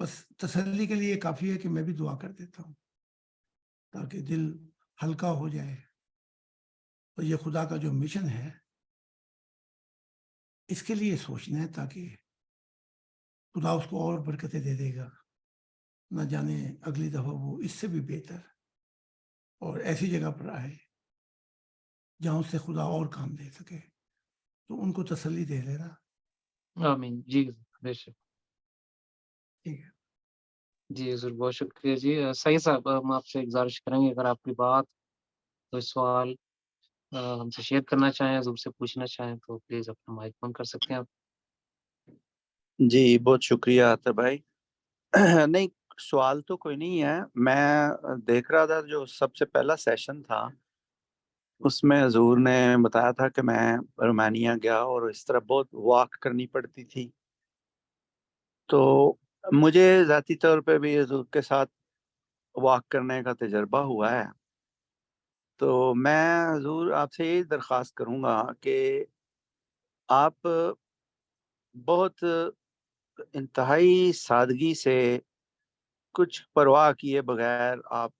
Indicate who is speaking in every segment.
Speaker 1: بس تسلی کے لیے کافی ہے کہ میں بھی دعا کر دیتا ہوں تاکہ دل ہلکا ہو جائے، اور یہ خدا کا جو مشن ہے اس کے لیے سوچنا ہے تاکہ خدا اس کو اور برکتیں دے دے گا، نہ جانے اگلی دفعہ وہ اس سے بھی بہتر اور ایسی جگہ پر آئے جہاں اس سے خدا اور کام دے سکے، تو ان کو تسلی دے لینا۔
Speaker 2: آمین جی، بے شک
Speaker 1: ٹھیک ہے،
Speaker 2: جی حضور، بہت شکریہ جی۔ سعید صاحب، ہم آپ سے گزارش کریں گے اگر آپ کی بات کوئی سوال ہم سے شیئر کرنا چاہیں، حضور سے پوچھنا چاہیں تو پلیز اپنا مائک آن کر سکتے ہیں آپ۔
Speaker 3: جی بہت شکریہ عاطر بھائی۔ نہیں، سوال تو کوئی نہیں ہے، میں دیکھ رہا تھا جو سب سے پہلا سیشن تھا اس میں حضور نے بتایا تھا کہ میں رومانیہ گیا اور اس طرح بہت واک کرنی پڑتی تھی، تو مجھے ذاتی طور پہ بھی حضور کے ساتھ واک کرنے کا تجربہ ہوا ہے، تو میں حضور آپ سے یہی درخواست کروں گا کہ آپ بہت انتہائی سادگی سے کچھ پرواہ کیے بغیر آپ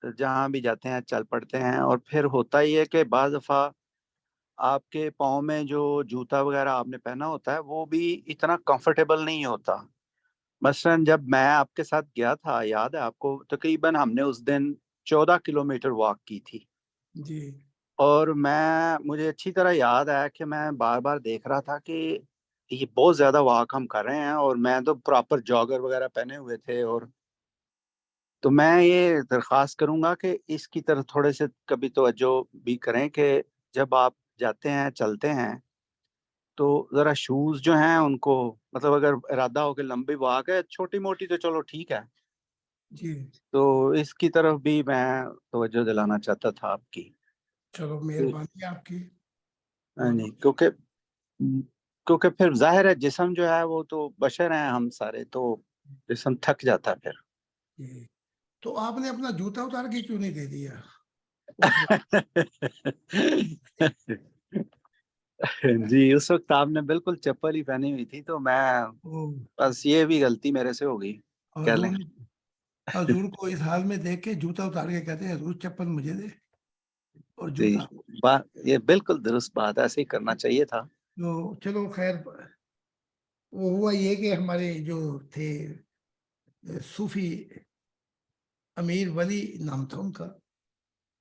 Speaker 3: جہاں بھی جاتے ہیں چل پڑتے ہیں، اور پھر ہوتا ہی ہے کہ بعض دفعہ آپ کے پاؤں میں جو جوتا وغیرہ آپ نے پہنا ہوتا ہے وہ بھی اتنا کمفرٹیبل نہیں ہوتا۔ مثلاً جب میں آپ کے ساتھ گیا تھا، یاد ہے آپ کو، تقریباً ہم نے اس دن 14 کلومیٹر واک کی تھی،
Speaker 1: جی
Speaker 3: اور مجھے اچھی طرح یاد ہے کہ میں بار بار دیکھ رہا تھا کہ یہ بہت زیادہ واک ہم کر رہے ہیں، اور میں تو پراپر جاگر وغیرہ پہنے ہوئے تھے، اور تو میں یہ درخواست کروں گا کہ اس کی طرف تھوڑے سے کبھی توجہ بھی کریں کہ جب آپ جاتے ہیں چلتے ہیں تو ذرا شوز جو ہیں ان کو، مطلب اگر ارادہ ہو کہ لمبی واک ہے، چھوٹی موٹی تو چلو ٹھیک ہے،
Speaker 1: جی،
Speaker 3: تو اس کی طرف بھی میں توجہ دلانا چاہتا تھا آپ کی۔
Speaker 1: چلو مہربانی آپ کی۔
Speaker 3: ہاں جی، کیونکہ پھر ظاہر ہے جسم جو ہے وہ تو بشر ہیں ہم سارے، تو جسم تھک جاتا ہے پھر۔
Speaker 1: جی، تو آپ نے اپنا جوتا اتار کے کیوں نہیں دے دیا اس وقت؟
Speaker 3: جی اس وقت آپ نے بالکل چپل ہی پہنی ہوئی تھی، تو میں بس یہ بھی غلطی میرے سے ہو گئی، کہہ لیں۔
Speaker 1: حضور کو اس حال میں دیکھ کے جوتا اتار کے کہتے ہیں حضور چپل مجھے دے اور
Speaker 3: جی
Speaker 1: جوتا۔
Speaker 3: یہ بالکل درست بات ہے، ایسے ہی کرنا چاہیے تھا۔
Speaker 1: تو چلو خیر، وہ ہوا یہ کہ ہمارے جو تھے صوفی، امیر ولی نام تھا ان کا،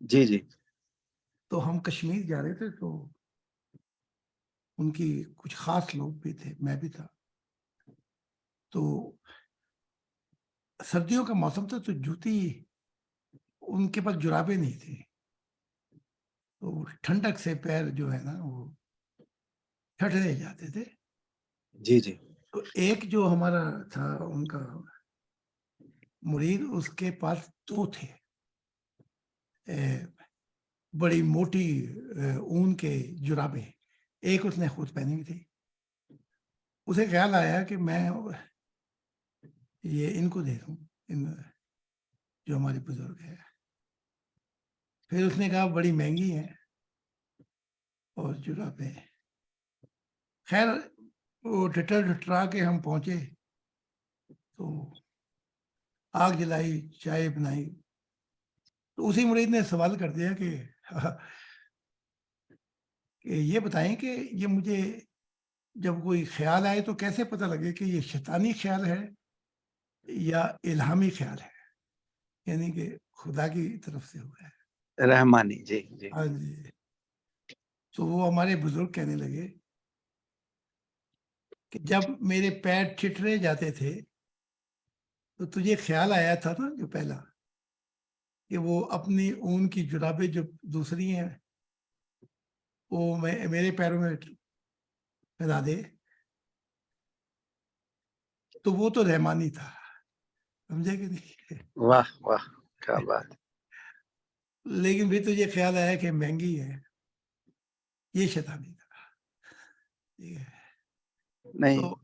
Speaker 3: جی جی
Speaker 1: تو ہم کشمیر جا رہے تھے، تو ان کی کچھ خاص لوگ بھی تھے، میں بھی تھا، تو سردیوں کا موسم تھا، تو جوتی ان کے پاس جرابیں نہیں تھی، تو ٹھنڈک سے پیر جو ہے نا وہ ٹھٹرے جاتے تھے۔
Speaker 3: جی جی
Speaker 1: تو ایک جو ہمارا تھا ان کا مرید، اس کے پاس دو تھے بڑی موٹی اون کے جرابیں، ایک اس نے خود پہنی ہوئی تھی۔ اسے خیال آیا کہ میں یہ ان کو دے دوں، جو ہمارے بزرگ ہے۔ پھر اس نے کہا بڑی مہنگی ہے اور جرابیں، خیر وہ ٹٹرا کے ہم پہنچے، تو آگ جلائی، چائے بنائی، تو اسی مرید نے سوال کر دیا کہ یہ بتائیں کہ یہ مجھے جب کوئی خیال آئے تو کیسے پتہ لگے کہ یہ شیطانی خیال ہے یا الہامی خیال ہے، یعنی کہ خدا کی طرف سے ہوا ہے۔
Speaker 3: رحمانی، جی جی
Speaker 1: ہاں جی، تو وہ ہمارے بزرگ کہنے لگے کہ جب میرے پیر ٹھٹرے جاتے تھے تو تجھے خیال آیا تھا نا جو پہلا، کہ وہ اپنی اون کی جرابیں جو دوسری ہیں وہ میرے پیروں میں پھیلا دے، تو وہ تو رحمانی تھا، سمجھے کہ نہیں؟
Speaker 3: واہ واہ کیا بات۔
Speaker 1: لیکن پھر تجھے خیال آیا کہ مہنگی ہے، یہ شیطانی تھا۔
Speaker 3: نہیں
Speaker 1: تو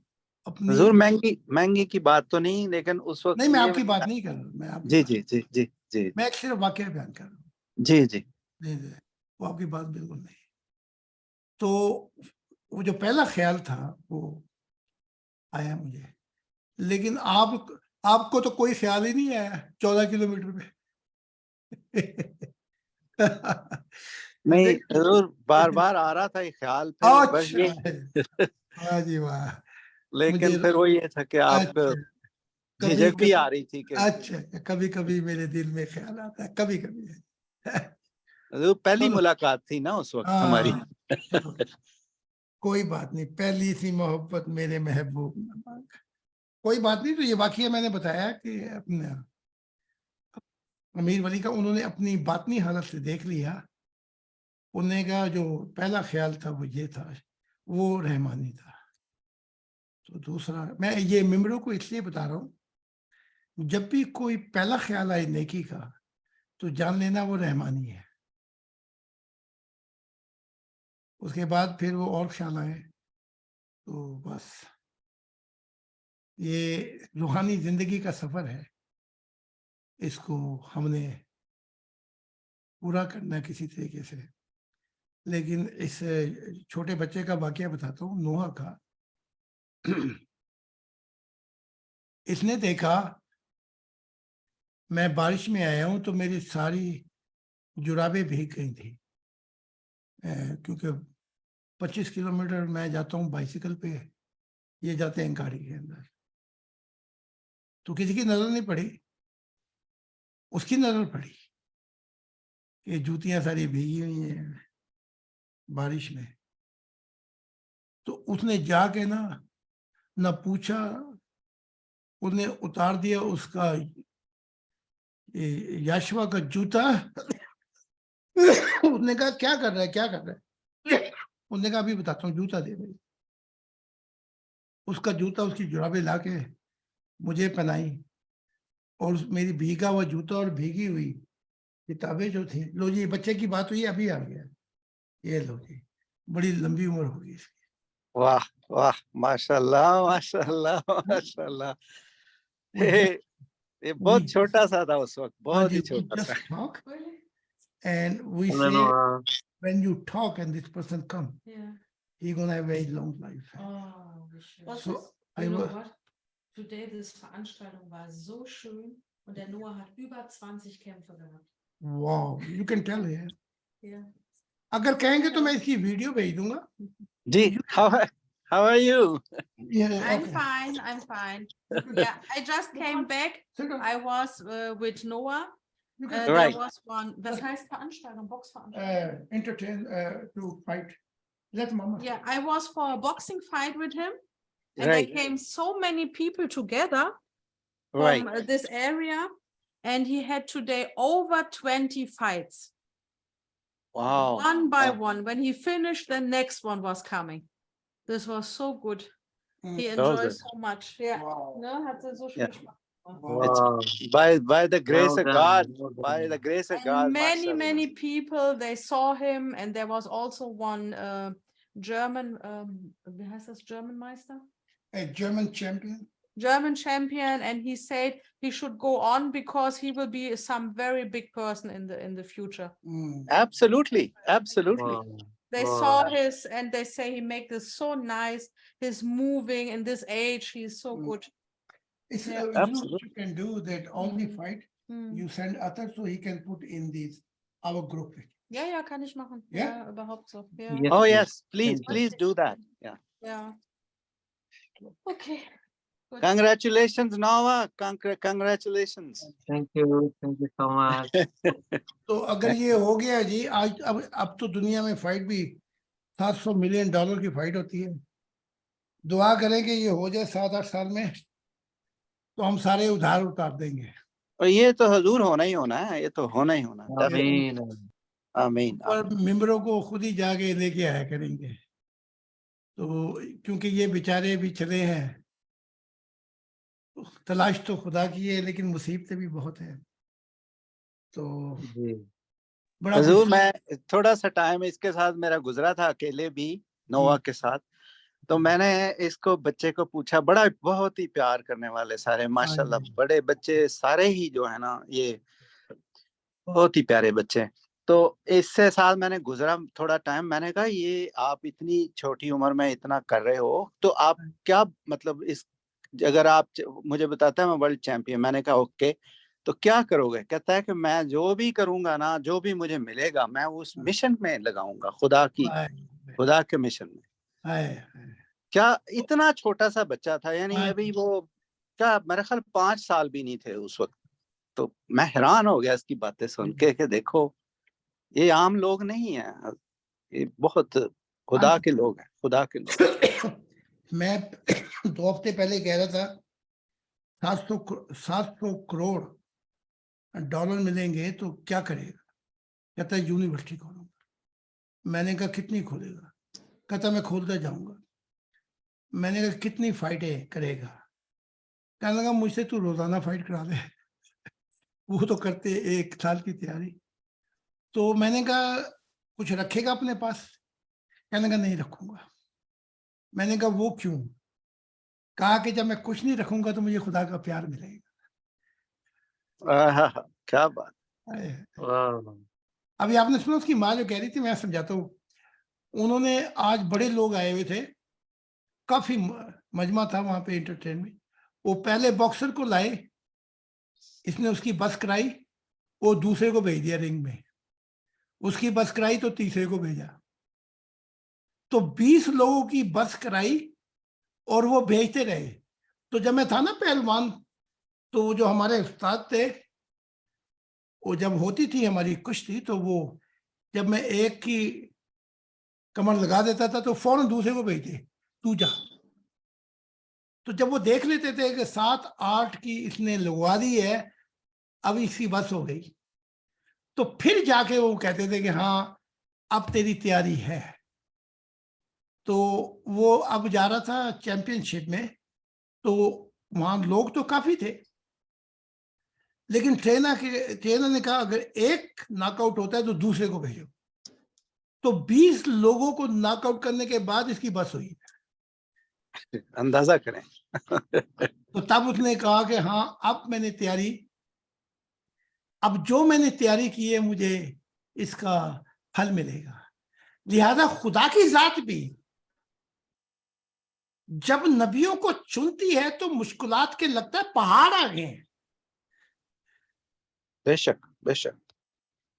Speaker 1: اپنی،
Speaker 3: حضور مہنگی کی بات تو نہیں، لیکن اس وقت
Speaker 1: نہیں میں
Speaker 3: یہ
Speaker 1: آپ کی بات نہیں کر رہا ہوں، میں آپ کی
Speaker 3: جی
Speaker 1: بات،
Speaker 3: جی جی جی جی
Speaker 1: میں ایک صرف واقعہ بیان کر رہا ہوں،
Speaker 3: جی جی
Speaker 1: نہیں وہ آپ کی بات بالکل نہیں۔ تو وہ جو پہلا خیال تھا وہ آیا مجھے لیکن آپ کو تو کوئی خیال ہی نہیں آیا 14 کلومیٹر پہ.
Speaker 3: نہیں ضرور بار بار آ رہا تھا یہ خیال پھر بس یہ
Speaker 1: اچھا واہ جی واہ.
Speaker 3: لیکن پھر وہ یہ تھا کہ آپ جھجک بھی آ رہی تھی کہ
Speaker 1: اچھا کبھی کبھی میرے دل میں خیال آتا ہے کبھی کبھی.
Speaker 3: پہلی ملاقات تھی نا اس وقت ہماری.
Speaker 1: کوئی بات نہیں, پہلی سی محبت میرے محبوب نہ مانگ. کوئی بات نہیں. تو یہ واقعہ میں نے بتایا کہ اپنے امیر ولی کا انہوں نے اپنی باطنی حالت سے دیکھ لیا. انہیں کا جو پہلا خیال تھا وہ یہ تھا, وہ رحمانی تھا. تو دوسرا میں یہ ممبروں کو اس لیے بتا رہا ہوں, جب بھی کوئی پہلا خیال آئے نیکی کا تو جان لینا وہ رحمانی ہے. اس کے بعد پھر وہ اور خیال آئے تو بس یہ روحانی زندگی کا سفر ہے, اس کو ہم نے پورا کرنا ہے کسی طریقے سے. لیکن اس چھوٹے بچے کا واقعہ بتاتا ہوں, نوح کا. اس نے دیکھا میں بارش میں آیا ہوں تو میری ساری جرابیں بھیگ گئی تھی, کیونکہ 25 کلومیٹر میں جاتا ہوں بائیسیکل پہ, یہ جاتے ہیں گاڑی کے اندر. تو کسی کی نظر نہیں پڑی, اس کی نظر پڑی کہ جوتیاں ساری بھیگی ہوئی ہیں بارش میں. تو اس نے جا کے نہ پوچھا, اس نے اتار دیا اس کا یاشوا کا جوتا. اس نے کہا کیا کر رہا ہے کیا کر رہا ہے. اس نے کہا ابھی بتاتا ہوں, جوتا دے بھائی. اس کا جوتا اس کی جرابیں لا کے مجھے پہنائی, اور میری بھیگا ہوا جوتا اور بھیگی ہوئی کتابیں جو تھیں. لو جی بچے کی بات ہوئی, ابھی آ گیا, یہ لو جی, بڑی لمبی عمر ہوگی اس کی.
Speaker 3: واہ واہ ماشاء اللہ ماشاء اللہ ماشاء اللہ. یہ بہت چھوٹا سا تھا اس وقت, بہت ہی چھوٹا سا.
Speaker 1: And we say when you talk and this person come, he's gonna have a very long life. So I was.
Speaker 4: Today this Veranstaltung war so schön und der Noah hat über 20 Kämpfe gehabt.
Speaker 1: Wow, you can tell here.
Speaker 4: Yeah.
Speaker 1: اگر کہیں گے تو میں اس کی video بھیج دوں گا.
Speaker 3: جی how are you?
Speaker 1: Yeah,
Speaker 4: I'm fine. Yeah, I just came back. I was with Noah. There was one. Was heißt Veranstaltung? Boxveranstaltung.
Speaker 1: Entertain to fight. Let mama.
Speaker 4: Yeah, I was for a boxing fight with him, and there came so many people together from this area, and he had today over 20 fights.
Speaker 3: Wow.
Speaker 4: One by one. When he finished, the next one was coming. This was so good. He enjoyed so much. Yeah.
Speaker 1: Wow.
Speaker 4: No, hatte so viel Spaß.
Speaker 3: Wow. By the grace of God. By the grace of God.
Speaker 4: Many people, they saw him, and there was also one German, wie heißt das, German Meister?
Speaker 1: A German champion,
Speaker 4: and he said he should go on because he will be some very big person in the future.
Speaker 3: Absolutely.
Speaker 4: They saw his, and they say he make this so nice. His moving in this age, he's so good.
Speaker 1: It's you can do that all the fight. You send others so he can put in this our group.
Speaker 4: Ja, kann ich machen.
Speaker 1: Yeah?
Speaker 4: Ja, überhaupt so. Yeah.
Speaker 2: Yes,
Speaker 3: Oh yes, please do that.
Speaker 4: Yeah. Okay. Good.
Speaker 3: Congratulations, Noah. Congratulations.
Speaker 2: Thank you so much.
Speaker 1: تو اگر یہ ہو گیا جی, آج اب تو دنیا میں fight بھی $700 ملین کی فائٹ ہوتی ہے. دعا کریں کہ یہ ہو جائے 7-8 سال میں, تو ہم سارے ادھار اتار دیں گے.
Speaker 3: اور یہ تو حضور ہونا ہی ہونا ہے, یہ تو ہونا ہی ہونا ہے. آمین.
Speaker 1: اور ممبروں کو خود ہی جا کے لے کے آیا کریں گے. تو کیونکہ یہ بیچارے بھی چلے ہیں, تلاش تو خدا کی ہے لیکن مصیبتیں بھی بہت ہیں. تو بڑا
Speaker 3: حضور میں تھوڑا سا ٹائم اس کے ساتھ میرا گزرا تھا اکیلے بھی نووا کے ساتھ, تو میں نے اس کو بچے کو پوچھا, بہت ہی پیار کرنے والے سارے ماشاءاللہ, بڑے بچے سارے ہی جو ہے نا, یہ بہت ہی پیارے بچے. تو اس سے ساتھ میں نے گزرا تھوڑا ٹائم, میں نے کہا یہ آپ اتنی چھوٹی عمر میں اتنا کر رہے ہو, تو آپ کیا مطلب اگر آپ مجھے بتاتا ہے میں ورلڈ چیمپئن، میں نے کہا اوکے تو کیا کرو گے؟ کہتا ہے کہ میں جو بھی کروں گا نا، جو بھی مجھے ملے گا میں اس مشن میں لگاؤں گا، خدا کے مشن میں۔ کیا اتنا چھوٹا سا بچہ تھا، یعنی ابھی وہ کیا میرے خیال 5 سال بھی نہیں تھے اس وقت، تو میں حیران ہو گیا اس کی باتیں سن کے کہ دیکھو یہ عام لوگ نہیں ہیں، یہ بہت خدا کے لوگ ہیں، خدا کے لوگ۔
Speaker 1: میں 2 ہفتے پہلے کہہ رہا تھا 700 کروڑ ڈالر ملیں گے تو کیا کرے گا؟ کہتا ہے یونیورسٹی کھولوں گا۔ میں نے کہا کتنی کھولے گا؟ کہتا میں کھولتا جاؤں گا۔ میں نے کہا کتنی فائٹیں کرے گا؟ کہنے لگا مجھ سے تو روزانہ فائٹ کرا دے، وہ تو کرتے 1 سال کی تیاری۔ تو میں نے کہا کچھ رکھے گا اپنے پاس؟ کہنے لگا نہیں رکھوں گا۔ میں نے کہا وہ کیوں؟ کہا کہ جب میں کچھ نہیں رکھوں گا تو مجھے خدا کا پیار ملے گا۔
Speaker 3: کیا بات۔
Speaker 1: ابھی آپ نے سنا اس کی ماں جو کہہ رہی تھی، میں سمجھاتا ہوں، انہوں نے آج بڑے لوگ آئے ہوئے تھے، کافی مجمع تھا وہاں پہ انٹرٹینمنٹ، وہ پہلے باکسر کو لائے، اس نے اس کی بس کرائی، وہ دوسرے کو بھیج دیا رنگ میں، اس کی بس کرائی تو تیسرے کو بھیجا، تو 20 لوگوں کی بس کرائی اور وہ بھیجتے رہے۔ تو جب میں تھا نا پہلوان، تو وہ جو ہمارے استاد تھے، وہ جب ہوتی تھی ہماری کشتی تو وہ جب میں ایک کی کمر لگا دیتا تھا تو فوراً دوسرے کو بھیجتے تو جا۔ تو جب وہ دیکھ لیتے تھے کہ 7-8 کی اس نے لگوا دی ہے، اب اس کی بس ہو گئی، تو پھر جا کے وہ کہتے تھے کہ ہاں اب تیری تیاری ہے۔ تو وہ اب جا رہا تھا چیمپئن شپ میں، تو وہاں لوگ تو کافی تھے، لیکن ٹرینر نے کہا اگر ایک ناک آؤٹ ہوتا ہے تو دوسرے کو بھیجو، تو 20 لوگوں کو ناک آؤٹ کرنے کے بعد اس کی بس ہوئی۔
Speaker 3: اندازہ کریں۔
Speaker 1: تو تب اس نے کہا کہ ہاں اب میں نے تیاری، اب جو میں نے تیاری کی ہے مجھے اس کا پھل ملے گا۔ لہذا خدا کی ذات بھی جب نبیوں کو چنتی ہے تو مشکلات کے لگتا ہے پہاڑ آ گئے ہیں،
Speaker 3: بے شک بے شک،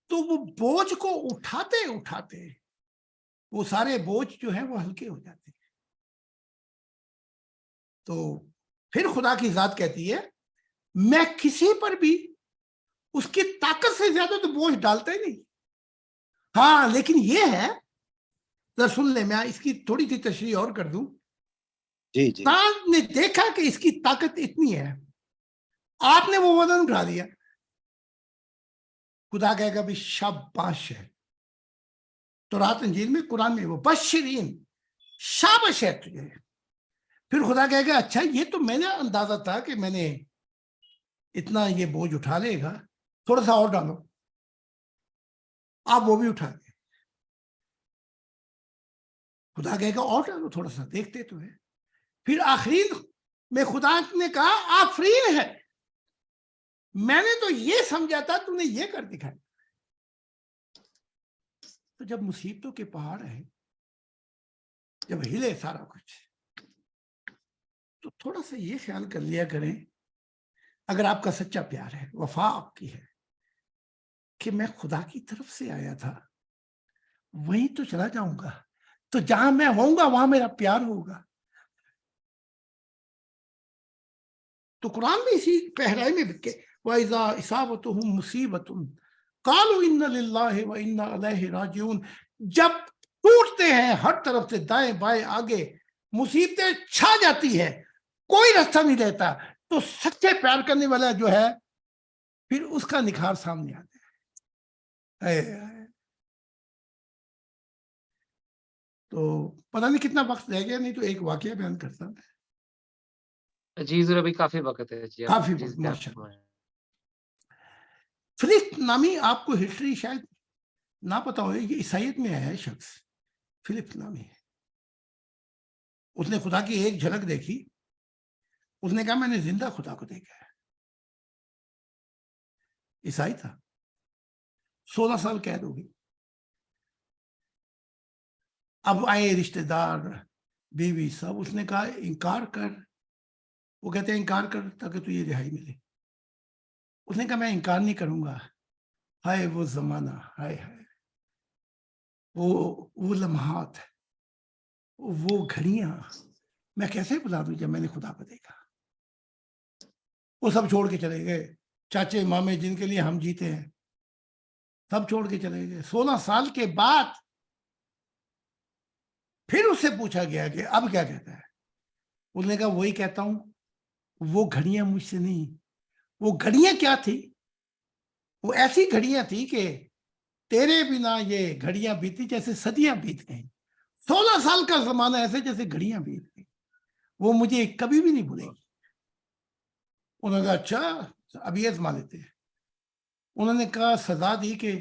Speaker 1: تو وہ بوجھ کو اٹھاتے اٹھاتے وہ سارے بوجھ جو ہیں وہ ہلکے ہو جاتے ہیں۔ تو پھر خدا کی ذات کہتی ہے میں کسی پر بھی اس کی طاقت سے زیادہ تو بوجھ ڈالتا ہی نہیں۔ ہاں لیکن یہ ہے، ذرا سن لیں، میں اس کی تھوڑی سی تشریح اور کر دوں۔
Speaker 3: جی جی،
Speaker 1: انسان نے دیکھا کہ اس کی طاقت اتنی ہے، آپ نے وہ وزن اٹھا دیا، خدا کہے گا بھی شاباش ہے، تو رات انجیل میں قرآن میں وہ بشرین شاباش ہے تجھے۔ پھر خدا کہے گا اچھا یہ تو میں نے اندازہ تھا کہ میں نے اتنا یہ بوجھ اٹھا لے گا، تھوڑا سا اور ڈالو، آپ وہ بھی اٹھا دیں۔ خدا کہے گا اور ڈالو تھوڑا سا، دیکھتے تو ہے۔ پھر آخرین میں خدا نے کہا آفرین ہے، میں نے تو یہ سمجھا تھا تو نے یہ کر دکھایا۔ تو جب مصیبتوں کے پہاڑ ہیں، جب ہلے سارا کچھ، تو تھوڑا سا یہ خیال کر لیا کریں، اگر آپ کا سچا پیار ہے، وفا آپ کی ہے، کہ میں خدا کی طرف سے آیا تھا، وہیں تو چلا جاؤں گا، تو جہاں میں ہوں گا وہاں میرا پیار ہوگا۔ تو قرآن میں اسی پہرائی میں بکے وَإِذَا إِصَابَتُهُمْ مُصِيبَةٌ قَالُوا إِنَّ لِلَّهِ وَإِنَّا إِلَيْهِ رَاجِعُونَ، جب ٹوٹتے ہیں ہر طرف سے، دائیں بائیں آگے مصیبتیں چھا جاتی ہے، کوئی راستہ نہیں رہتا، تو سچے پیار کرنے والا جو ہے پھر اس کا نکھار سامنے آتا ہے۔ تو پتہ نہیں کتنا وقت رہ گیا، نہیں تو ایک واقعہ بیان کرتا ہوں۔
Speaker 2: جی ذرا ابھی کافی وقت ہے جی،
Speaker 1: کافی وقت، ماشاءاللہ۔ فلپ نامی آپ کو ہسٹری شاید نہ پتا ہو، یہ عیسائیت میں آیا ہے شخص، فلپ نامی ہے۔ اس نے خدا کی ایک جھلک دیکھی، اس نے کہا میں نے زندہ خدا کو دیکھا ہے۔ عیسائی تھا، 16 سال قید ہوگی۔ اب آئے رشتہ دار، بیوی، سب، اس نے کہا انکار کر، وہ کہتے ہیں انکار کر تاکہ تجھے رہائی ملے. اس نے کہا میں انکار نہیں کروں گا. ہائے وہ زمانہ، ہائے ہائے وہ لمحات، وہ گھڑیاں میں کیسے بلا دوں جب میں نے خدا کو دیکھا. وہ سب چھوڑ کے چلے گئے، چاچے مامے جن کے لیے ہم جیتے ہیں سب چھوڑ کے چلے گئے. 16 سال کے بعد پھر اس سے پوچھا گیا کہ اب کیا کہتا ہے. اس نے کہا وہی کہتا ہوں، وہ گھڑیاں مجھ سے نہیں. وہ گھڑیاں کیا تھی؟ وہ ایسی گھڑیاں تھی کہ تیرے بنا یہ گھڑیاں بیتی جیسے صدیاں بیت گئیں. 16 سال کا زمانہ ایسے جیسے گھڑیاں بیت گئیں. وہ مجھے کبھی بھی نہیں بھولے گی. انہوں نے کہا اچھا اب یہ آزما لیتے ہیں. انہوں نے کہا سزا دی کہ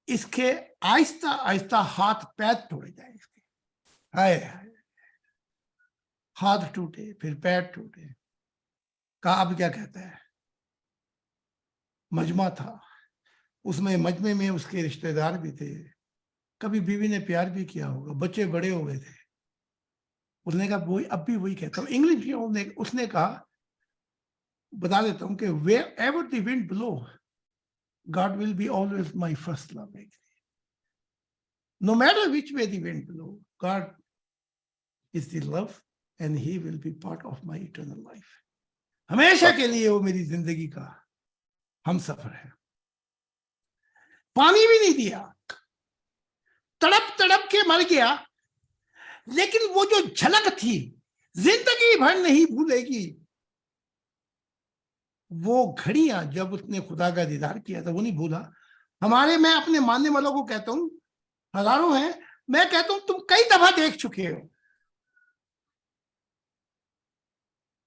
Speaker 1: اس کے آہستہ آہستہ ہاتھ پیر توڑے جائیں. اس کے ہائے ہاتھ ٹوٹے پھر پیر ٹوٹے. کہا اب کیا کہتا ہے. مجمع تھا، اس میں مجمع میں اس کے رشتہ دار بھی تھے، کبھی بیوی نے پیار بھی کیا ہوگا، بچے بڑے ہوئے تھے. اس نے کہا وہی اب بھی وہی کہتا ہوں. انگلش میں اس نے کہا بتا دیتا ہوں کہ wherever the wind blow, God will be always my first love. No matter which way the wind blow, God is the love and he will be part of my eternal life. ہمیشہ کے لیے وہ میری زندگی کا ہم سفر ہے. پانی بھی نہیں دیا، تڑپ تڑپ کے مر گیا، لیکن وہ جو جھلک تھی زندگی بھر نہیں بھولے گی. وہ گھڑیاں جب اس نے خدا کا دیدار کیا تھا وہ نہیں بھولا. میں اپنے ماننے والوں کو کہتا ہوں، ہزاروں ہیں، میں کہتا ہوں تم کئی دفعہ دیکھ چکے ہو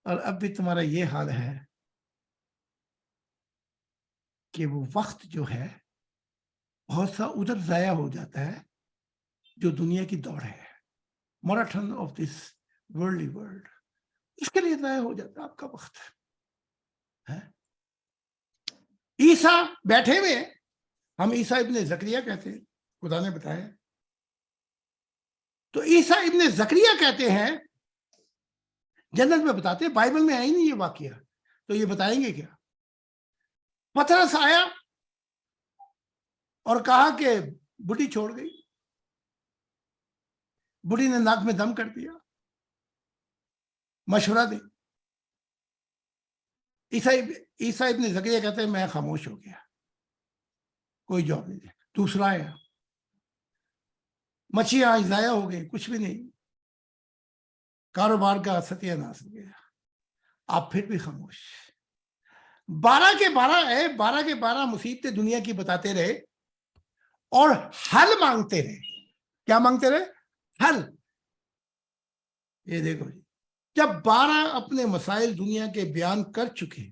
Speaker 1: اور اب بھی تمہارا یہ حال ہے کہ وہ وقت جو ہے بہت سا ادھر ضائع ہو جاتا ہے جو دنیا کی دوڑ ہے، marathon of this worldly world, اس کے لیے ضائع ہو جاتا ہے آپ کا وقت. عیسیٰ بیٹھے ہوئے، ہم عیسیٰ ابن زکریا کہتے ہیں، خدا نے بتایا. تو عیسیٰ ابن زکریا کہتے ہیں، جنت میں بتاتے ہیں، بائبل میں ہے ہی نہیں یہ واقعہ، تو یہ بتائیں گے کیا. پترس آیا اور کہا کہ بڈھی چھوڑ گئی. بڈھی نے ناک میں دم کر دیا، مشورہ دے. عیسیٰ ابن زکریا کہتے ہیں میں خاموش ہو گیا، کوئی جواب نہیں دیا. دوسرا آیا، مچھیاں ضائع ہو گئی، کچھ بھی نہیں، کاروبار کا ستیہ ناش ہو گیا، آپ پھر بھی خاموش. 12 کے 12 ہے، 12 کے 12 مصیبتیں دنیا کی بتاتے رہے اور حل مانگتے رہے. کیا مانگتے رہے؟ حل. یہ دیکھو جی، جب 12 اپنے مسائل دنیا کے بیان کر چکے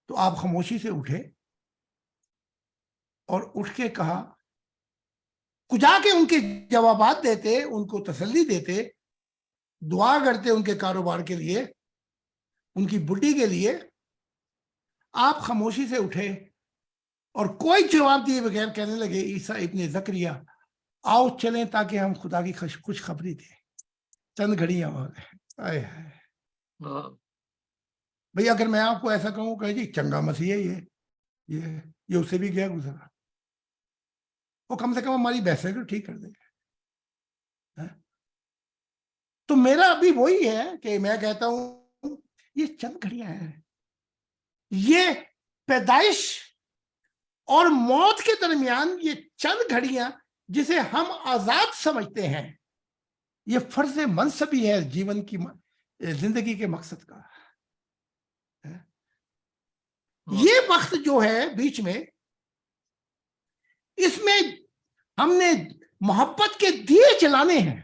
Speaker 1: تو آپ خاموشی سے اٹھے اور اٹھ کے کہا، کجا کے ان کے جوابات دیتے، ان کو تسلی دیتے، دعا کرتے ان کے کاروبار کے لیے، ان کی بڈھی کے لیے. آپ خاموشی سے اٹھے اور کوئی جواب دیے بغیر کہنے لگے عیسیٰ ابن زکریا آؤ چلیں تاکہ ہم خدا کی خوش خبری دیں. چند گھڑیاں ہو گئے. بھئی اگر میں آپ کو ایسا کہوں کہ جی چنگا مسیح ہے، یہ اس سے بھی گیا گزرا، وہ کم سے کم ہماری بحثیں تو ٹھیک کر دے گا. تو میرا ابھی وہی ہے کہ میں کہتا ہوں یہ چند گھڑیاں ہیں، یہ پیدائش اور موت کے درمیان یہ چند گھڑیاں جسے ہم آزاد سمجھتے ہیں، یہ فرض منصبی ہے جیون کی زندگی کے مقصد کا. یہ وقت جو ہے بیچ میں، اس میں ہم نے محبت کے دیے جلانے ہیں،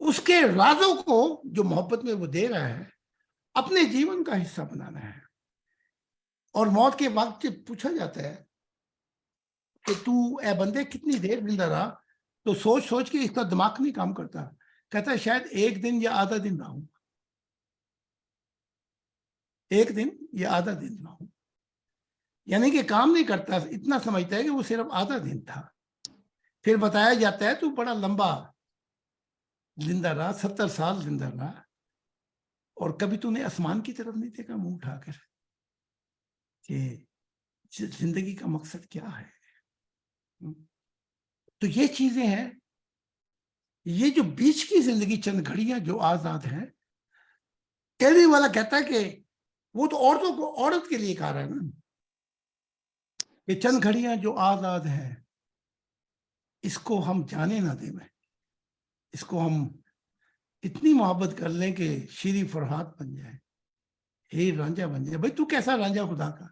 Speaker 1: اس کے رازوں کو جو محبت میں وہ دے رہا ہے اپنے جیون کا حصہ بنانا ہے. اور موت کے وقت جب پوچھا جاتا ہے کہ تو اے بندے کتنی دیر زندہ رہا، تو سوچ سوچ کے اس کا دماغ نہیں کام کرتا، کہتا ہے شاید 1 دن یا آدھا دن رہا ہوں، 1 دن یا آدھا دن رہا ہوں. یعنی کہ کام نہیں کرتا، اتنا سمجھتا ہے کہ وہ صرف آدھا دن تھا. پھر بتایا جاتا ہے تو بڑا لمبا زندہ رہا 70 سال زندہ رہا اور کبھی تو نے آسمان کی طرف نہیں دیکھا منہ اٹھا کر کہ زندگی کا مقصد کیا ہے. تو یہ چیزیں ہیں, یہ جو بیچ کی زندگی چند گھڑیاں جو آزاد ہیں. کہنے والا کہتا ہے کہ وہ تو عورتوں کو عورت کے لیے کہا رہا ہے نا کہ چند گھڑیاں جو آزاد ہیں اس کو ہم جانے نہ دیں, اس کو ہم اتنی محبت کر لیں کہ شیریں فرحات بن جائے, ہیر رانجھا بن جائے. بھائی تو کیسا رانجھا خدا کا,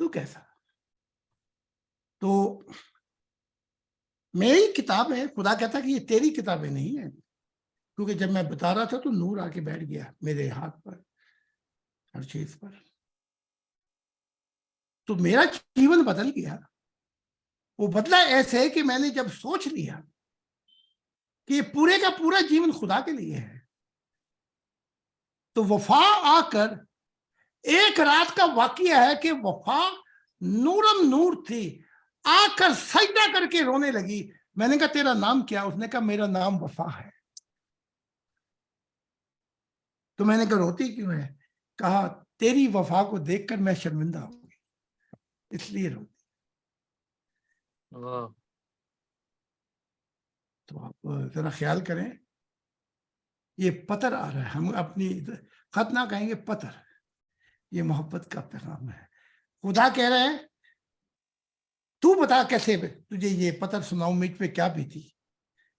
Speaker 1: تو کیسا. تو میری کتاب ہے, خدا کہتا کہ یہ تیری کتابیں نہیں ہیں, کیونکہ جب میں بتا رہا تھا تو نور آ کے بیٹھ گیا میرے ہاتھ پر, ہر چیز پر. تو میرا جیون بدل گیا. وہ بدلا ایسے کہ میں نے جب سوچ لیا کہ یہ پورے کا پورا جیون خدا کے لیے ہے, تو وفا آ کر ایک رات کا واقعہ ہے کہ وفا نورم نور تھی, آ کر سجدہ کر کے رونے لگی. میں نے کہا تیرا نام کیا؟ اس نے کہا میرا نام وفا ہے. تو میں نے کہا روتی کیوں ہے؟ کہا تیری وفا کو دیکھ کر میں شرمندہ ہوں گی, اس لیے روتی. تو آپ ذرا خیال کریں, یہ پتر آ رہا ہے, ہم اپنی خط نہ کہیں گے, پتر, یہ محبت کا پیغام ہے. خدا کہہ رہا ہے تو بتا کیسے تجھے یہ پتر سناؤں, مجھ پہ کیا بیتی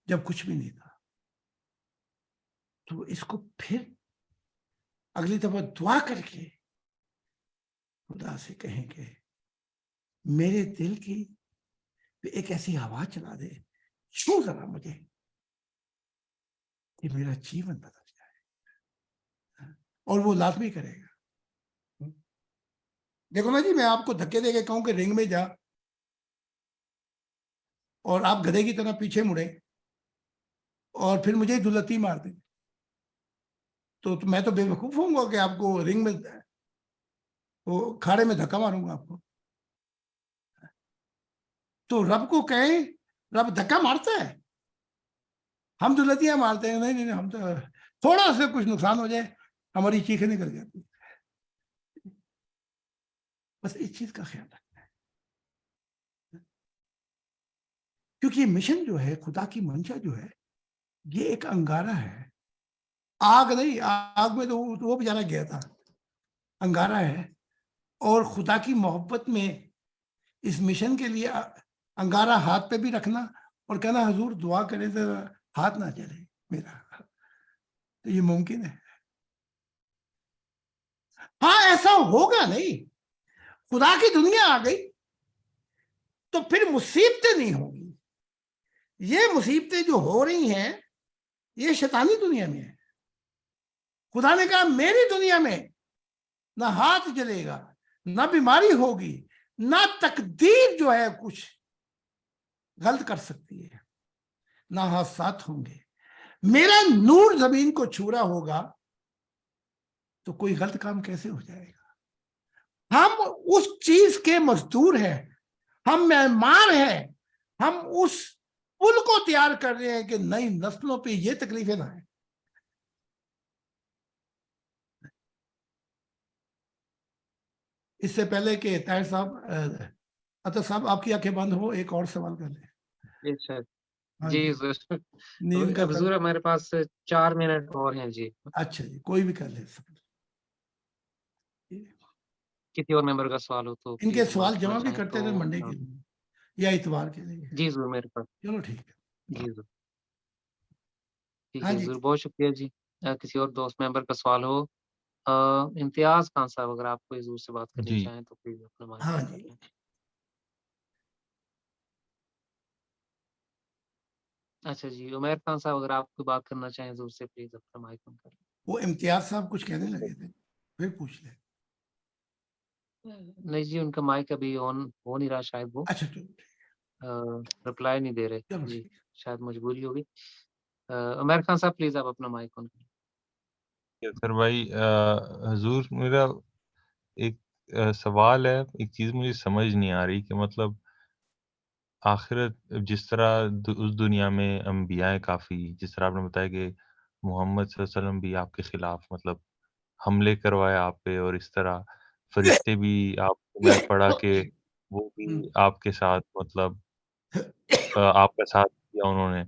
Speaker 1: جب کچھ بھی نہیں تھا. تو اس کو پھر اگلی دفعہ دعا کر کے خدا سے کہیں کہ میرے دل کی ایک ایسی ہوا چلا دے, چھو ذرا مجھے کہ میرا جیون بدل جائے. اور وہ لازمی کرے گا. دیکھو نا جی, میں آپ کو دھکے دے کے کہوں کہ رنگ میں جا اور آپ گدھے کی طرح پیچھے مڑے اور پھر مجھے دلتی مار دیں, تو میں تو بے وقوف ہوں گا کہ آپ کو رنگ میں وہ کھاڑے میں دھکا ماروں گا آپ کو. تو رب کو کہیں, رب دھکا مارتا ہے, ہم دلتیاں مارتے ہیں. نہیں, ہم تو تھوڑا سے کچھ نقصان ہو جائے ہماری چیخیں نکل جاتی. بس اس چیز کا خیال رکھنا ہے, کیونکہ یہ مشن جو ہے, خدا کی منشا جو ہے, یہ ایک انگارہ ہے, آگ نہیں. آگ میں تو وہ بیچارہ گیا تھا, انگارہ ہے. اور خدا کی محبت میں اس مشن کے لیے انگارہ ہاتھ پہ بھی رکھنا اور کہنا حضور دعا کرے تو ہاتھ نہ جلے میرا, تو یہ ممکن ہے. ہاں ایسا ہوگا نہیں, خدا کی دنیا آ گئی تو پھر مصیبتیں نہیں ہوں گی. یہ مصیبتیں جو ہو رہی ہیں یہ شیطانی دنیا میں ہے. خدا نے کہا میری دنیا میں نہ ہاتھ جلے گا, نہ بیماری ہوگی, نہ تقدیر جو ہے کچھ غلط کر سکتی ہے, نہ حادثات ہوں گے. میرا نور زمین کو چھو رہا ہوگا تو کوئی غلط کام کیسے ہو جائے گا؟ ہم اس چیز کے مزدور ہیں, ہم معمار ہیں, ہم اس پل کو تیار کر رہے ہیں کہ نئی نسلوں پہ یہ تکلیفیں نہ آئیں. اس سے پہلے کہ طاہر صاحب, عطا صاحب آپ کی آنکھیں بند ہو, ایک اور سوال کر لیں.
Speaker 2: جی
Speaker 1: نیند کا
Speaker 2: حضور ہمارے پاس 4 منٹ اور ہیں. جی
Speaker 1: اچھا جی, کوئی بھی کر لے.
Speaker 2: کسی اور ممبر کا سوال ہو تو
Speaker 1: ان کے سوال جمع بھی کرتے رہے منڈے کے لیے یا اتوار کے لیے.
Speaker 2: جی ضرور, میرے پاس.
Speaker 1: چلو ٹھیک ہے.
Speaker 2: جی ضرور, ٹھیک
Speaker 1: ہاں
Speaker 2: ہے
Speaker 1: جی,
Speaker 2: ضرور, بہت شکریہ جی. کسی اور دوست ممبر کا سوال ہو, امتیاز خان صاحب اگر آپ کو حضور سے بات کرنی چاہیں تو پلیز اپنا مائک
Speaker 1: ہاں
Speaker 2: آن کر
Speaker 1: جی.
Speaker 2: لیں. اچھا جی, عمیر خان صاحب اگر آپ کو بات کرنا چاہیں حضور سے پلیز اپنا مائک آن کر لیں.
Speaker 1: وہ امتیاز صاحب کچھ کہنے لگے تھے, پھر پوچھ لیں.
Speaker 2: نہیں جی, ان کا مائک ابھی آن ہو نہیں رہا, شاید وہ
Speaker 1: اچھا
Speaker 2: رپلائی نہیں دے رہے.
Speaker 1: چلو
Speaker 2: جی
Speaker 1: ٹھیک.
Speaker 2: شاید مجبوری ہوگی. عمیر خان صاحب پلیز آپ اپنا مائک آن کریں.
Speaker 5: سر بھائی, حضور میرا ایک سوال ہے, ایک چیز مجھے سمجھ نہیں آ رہی کہ مطلب آخرت جس طرح اس دنیا میں انبیاء کافی، جس طرح آپ نے بتایا کہ محمد صلی اللہ علیہ وسلم بھی آپ کے خلاف مطلب حملے کروائے آپ پہ، اور اس طرح فرشتے بھی میں پڑھا کہ وہ بھی آپ کے ساتھ مطلب آپ کا ساتھ دیا انہوں نے،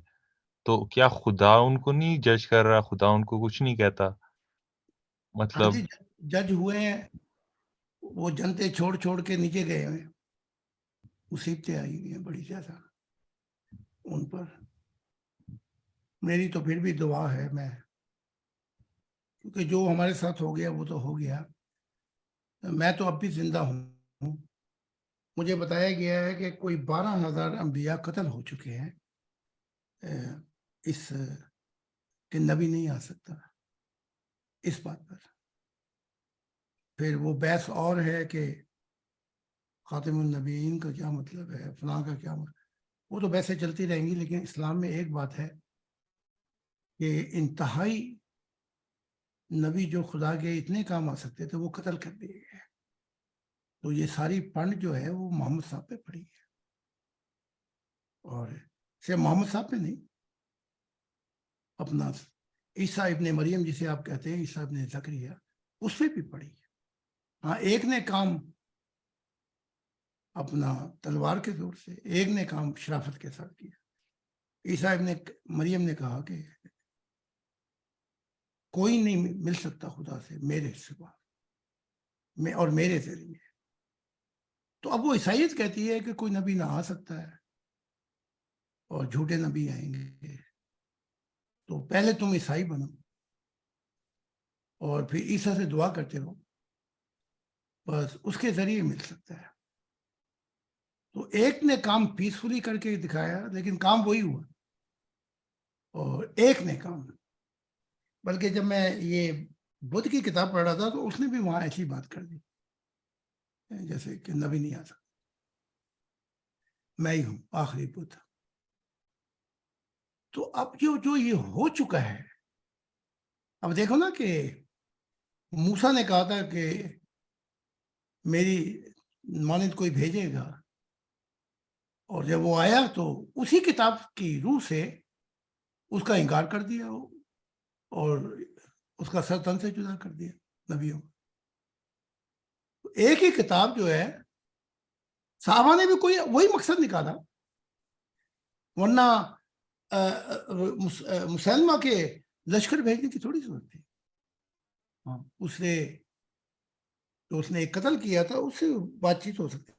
Speaker 5: تو کیا خدا ان کو نہیں جج کر رہا؟ خدا ان کو کچھ نہیں کہتا؟
Speaker 1: ہاں
Speaker 5: مطلب
Speaker 1: جی، جج ہوئے ہیں، وہ جنتے چھوڑ چھوڑ کے نیچے گئے ہوئے ہیں، مصیبتیں آئی ہوئی ہیں بڑی زیادہ ان پر. میری تو پھر بھی دعا ہے، میں کیونکہ جو ہمارے ساتھ ہو گیا وہ تو ہو گیا. میں تو اب بھی زندہ ہوں. مجھے بتایا گیا ہے کہ کوئی 12,000 انبیاء قتل ہو چکے ہیں اس کہ نبی نہیں آ سکتا اس بات پر. پھر وہ بحث اور ہے کہ خاتم النبیین کا کیا مطلب ہے، فلاں کا کیا مطلب، وہ تو بحثیں چلتی رہیں گی. لیکن اسلام میں ایک بات ہے کہ انتہائی نبی جو خدا کے اتنے کام آ سکتے تھے وہ قتل کر دیے گئے. تو یہ ساری پنڈ جو ہے وہ محمد صاحب پہ پڑی ہے، اور صرف محمد صاحب پہ نہیں، اپنا عیسیٰ ابن مریم جسے آپ کہتے ہیں، عیسیٰ ابن زکریا، اس پہ بھی پڑی ہے. ہاں ایک نے کام اپنا تلوار کے زور سے، ایک نے کام شرافت کے ساتھ کیا. عیسیٰ ابن مریم نے کہا کہ کوئی نہیں مل سکتا خدا سے میرے سوا، میں اور میرے ذریعے. تو اب وہ عیسائیت کہتی ہے کہ کوئی نبی نہ آ سکتا ہے اور جھوٹے نبی آئیں گے. تو پہلے تم عیسائی بنو اور پھر عیسیٰ سے دعا کرتے رہو، بس اس کے ذریعے مل سکتا ہے. تو ایک نے کام پیسفلی کر کے دکھایا، لیکن کام وہی ہوا. اور ایک نے کام، بلکہ جب میں یہ بدھ کی کتاب پڑھ رہا تھا تو اس نے بھی وہاں ایسی بات کر دی جیسے کہ نبی نہیں آ سکتا، میں ہی ہوں آخری بدھ. تو اب جو یہ ہو چکا ہے، اب دیکھو نا کہ موسیٰ نے کہا تھا کہ میری مانند کوئی بھیجے گا، اور جب وہ آیا تو اسی کتاب کی روح سے اس کا انکار کر دیا اور اس کا سر تن سے جدا کر دیا نبیوں. ایک ہی کتاب جو ہے، صحابہ نے بھی کوئی وہی مقصد نکالا، ورنہ مسلمہ کے لشکر بھیجنے کی تھوڑی ضرورت تھی. اس نے ایک قتل کیا تھا، اس سے بات چیت ہو سکتی